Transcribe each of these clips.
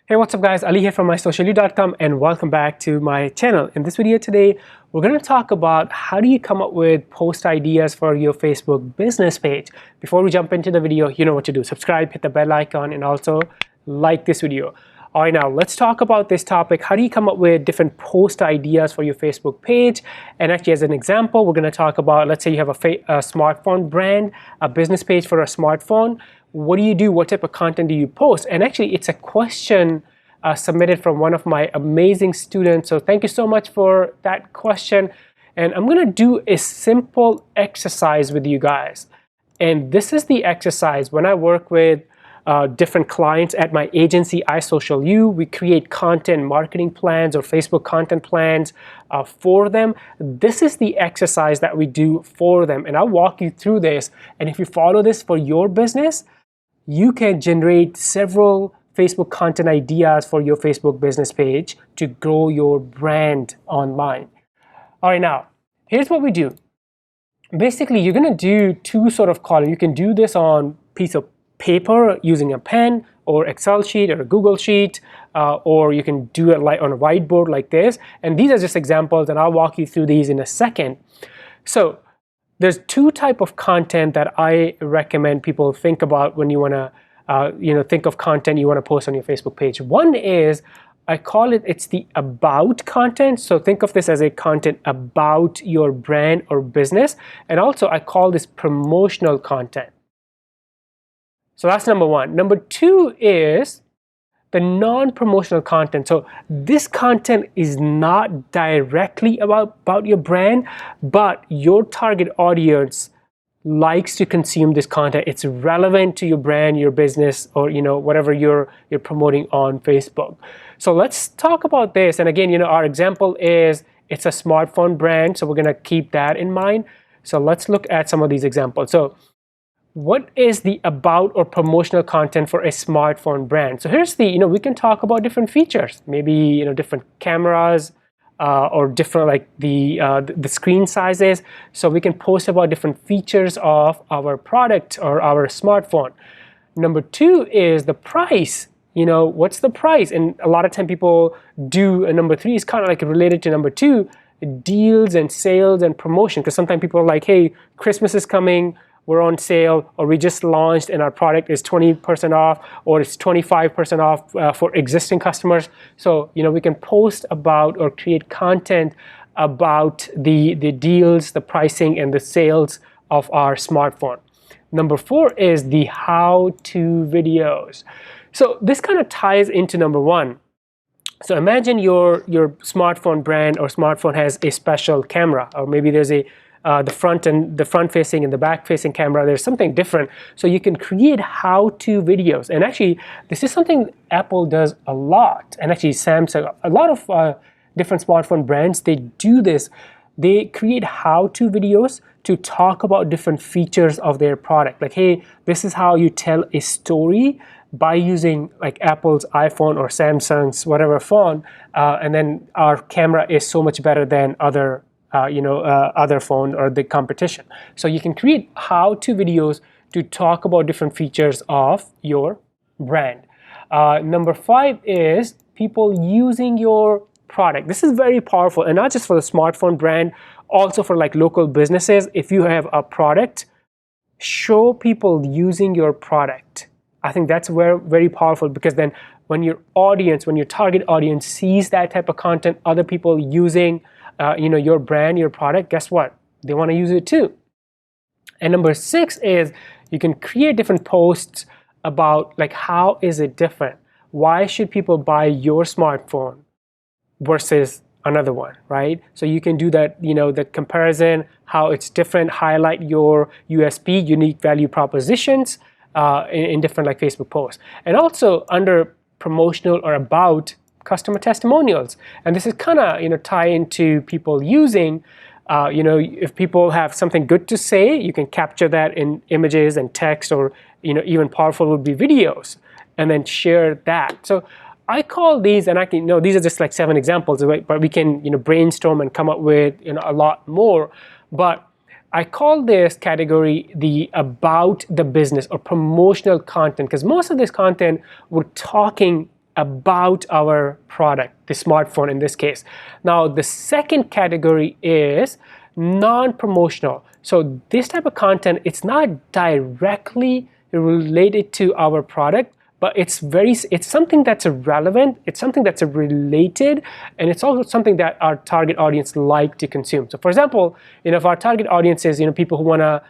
Hey, what's up guys? Ali here from mysocialyou.com and welcome back to my channel. In this video today, we're going to talk about how do you come up with post ideas for your Facebook business page. Before we jump into the video, you know what to do. Subscribe, hit the bell icon, and also like this video. All right, now let's talk about this topic. How do you come up with different post ideas for your Facebook page? And actually, as an example, we're going to talk about, let's say you have a smartphone brand, a business page for a smartphone. What do you do? What type of content do you post? And actually, it's a question submitted from one of my amazing students. So thank you so much for that question. And I'm going to do a simple exercise with you guys. And this is the exercise when I work with different clients at my agency, iSocialU. We create content marketing plans or Facebook content plans for them. This is the exercise that we do for them. And I'll walk you through this. And if you follow this for your business, you can generate several Facebook content ideas for your Facebook business page to grow your brand online. All right, now, here's what we do. Basically, you're going to do two sort of columns. You can do this on piece of paper using a pen or Excel sheet or a Google sheet, or you can do it like on a whiteboard like this. And these are just examples, and I'll walk you through these in a second. So there's two types of content that I recommend people think about when you want to think of content you want to post on your Facebook page. One is, I call it, it's the about content. So think of this as a content about your brand or business. And also I call this promotional content. So that's number one. Number two is the non-promotional content. So this content is not directly about your brand, but your target audience likes to consume this content. It's relevant to your brand, your business, or whatever you're promoting on Facebook. So let's talk about this. And again, our example is it's a smartphone brand, so we're going to keep that in mind. So let's look at some of these examples. So what is the about or promotional content for a smartphone brand? So here's the, we can talk about different features, maybe, different cameras, or different like the screen sizes. So we can post about different features of our product or our smartphone. Number two is the price. What's the price? And a lot of time people do, and number three is kind of like related to number two, deals and sales and promotion. Because sometimes people are like, hey, Christmas is coming, we're on sale, or we just launched and our product is 20% off, or it's 25% off for existing customers. So, we can post about or create content about the deals, the pricing, and the sales of our smartphone. Number four is the how-to videos. So this kind of ties into number one. So imagine your smartphone brand or smartphone has a special camera, or maybe there's the front facing and the back facing camera, there's something different. So you can create how-to videos. And actually, this is something Apple does a lot. And actually Samsung, a lot of different smartphone brands, they do this. They create how-to videos to talk about different features of their product. Like, hey, this is how you tell a story by using like Apple's iPhone or Samsung's whatever phone. And then our camera is so much better than other phone or the competition. So you can create how-to videos to talk about different features of your brand. Number five is people using your product. This is very powerful, and not just for the smartphone brand, also for like local businesses. If you have a product, show people using your product. I think that's very powerful, because then when your target audience sees that type of content, other people using your brand, your product, guess what? They want to use it too. And number six is you can create different posts about like, how is it different? Why should people buy your smartphone versus another one, right? So you can do that, the comparison, how it's different, highlight your USP, unique value propositions in different like Facebook posts. And also under promotional or about, customer testimonials. And this is kind of tie into people using if people have something good to say, you can capture that in images and text, or even powerful would be videos, and then share that. So I call these, and these are just like 7 examples, right? But we can brainstorm and come up with a lot more. But I call this category the about the business or promotional content, because most of this content we're talking about our product, the smartphone in this case. Now, the second category is non-promotional. So this type of content, it's not directly related to our product, but it's something that's relevant, it's something that's related, and it's also something that our target audience like to consume. So for example, if our target audience is people who want to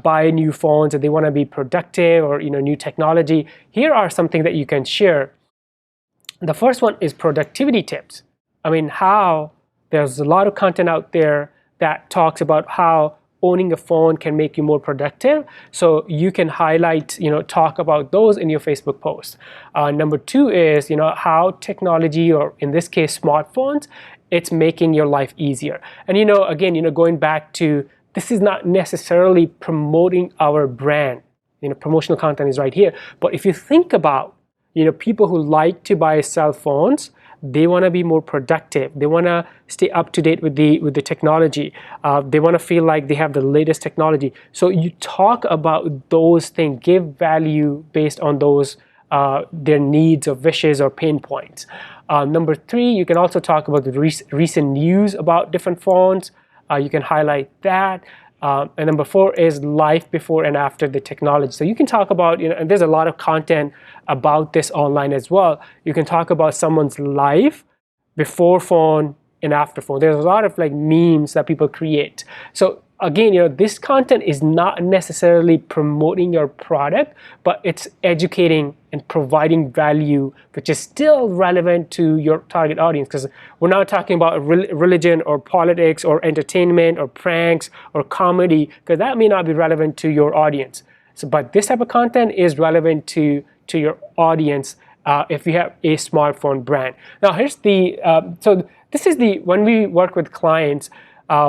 buy new phones and they want to be productive, or new technology, here are something that you can share. The first one is productivity tips. I mean, how there's a lot of content out there that talks about how owning a phone can make you more productive. So you can highlight, talk about those in your Facebook post. Number two is, how technology, or in this case, smartphones, it's making your life easier. And again, going back to, this is not necessarily promoting our brand. Promotional content is right here. But if you think about, people who like to buy cell phones, they want to be more productive. They want to stay up to date with the technology. They want to feel like they have the latest technology. So you talk about those things, give value based on those their needs or wishes or pain points. Number three, you can also talk about the recent news about different phones. You can highlight that. And number four is life before and after the technology. So you can talk about, and there's a lot of content about this online as well. You can talk about someone's life before phone and after phone. There's a lot of memes that people create. So again, this content is not necessarily promoting your product, but it's educating and providing value, which is still relevant to your target audience, because we're not talking about religion or politics or entertainment or pranks or comedy, because that may not be relevant to your audience. So, but this type of content is relevant to your audience if you have a smartphone brand. Now, here's the, so this is the, when we work with clients,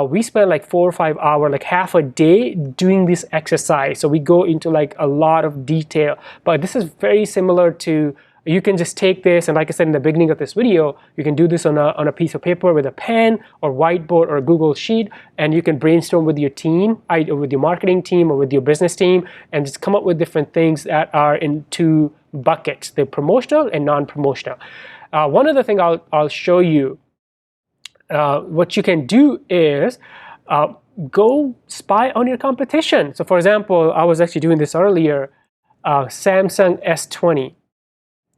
we spend 4 or 5 hours, half a day doing this exercise. So we go into a lot of detail, but this is very similar to, you can just take this, and like I said in the beginning of this video, you can do this on a piece of paper with a pen or whiteboard or a Google Sheet, and you can brainstorm with your team, with your marketing team or with your business team, and just come up with different things that are in two buckets, the promotional and non-promotional. One other thing I'll show you, what you can do is go spy on your competition. So for example, I was actually doing this earlier, Samsung S20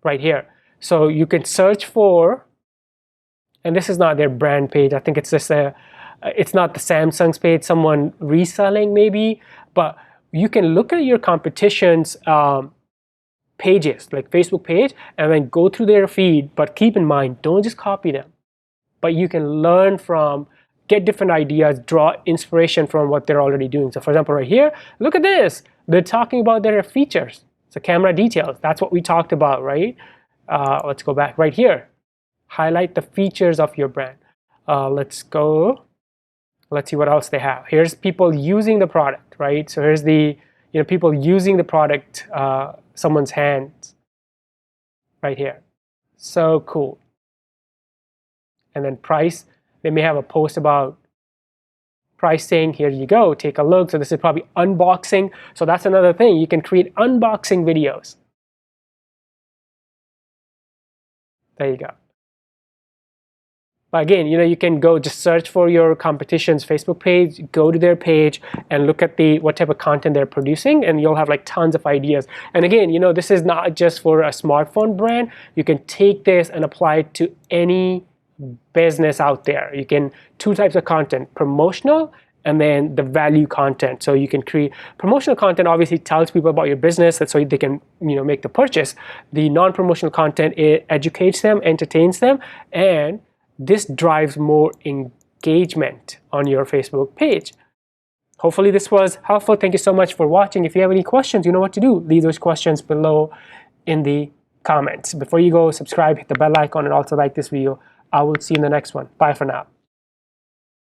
right here. So you can search for, and this is not their brand page, I think it's just it's not the Samsung's page, someone reselling maybe, but you can look at your competition's pages, like Facebook page, and then go through their feed, but keep in mind, don't just copy them. But you can learn from, get different ideas, draw inspiration from what they're already doing. So for example, right here, look at this. They're talking about their features. So camera details, that's what we talked about, right? Let's go back right here. Highlight the features of your brand. Let's go. Let's see what else they have. Here's people using the product, right? So here's the, people using the product, someone's hands right here. So cool. And then price, they may have a post about pricing. Here you go, take a look. So this is probably unboxing. So that's another thing. You can create unboxing videos. There you go. But again, you can go just search for your competition's Facebook page, go to their page and look at what type of content they're producing, and you'll have tons of ideas. And again, this is not just for a smartphone brand. You can take this and apply it to any business out there. You can, two types of content, promotional and then the value content. So you can create promotional content, obviously tells people about your business, that's so they can make the purchase. The non-promotional content, it educates them, entertains them, and this drives more engagement on your Facebook page. Hopefully this was helpful. Thank you so much for watching. If you have any questions, you know what to do. Leave those questions below in the comments. Before you go, subscribe, hit the bell icon, and also like this video. I will see you in the next one. Bye for now.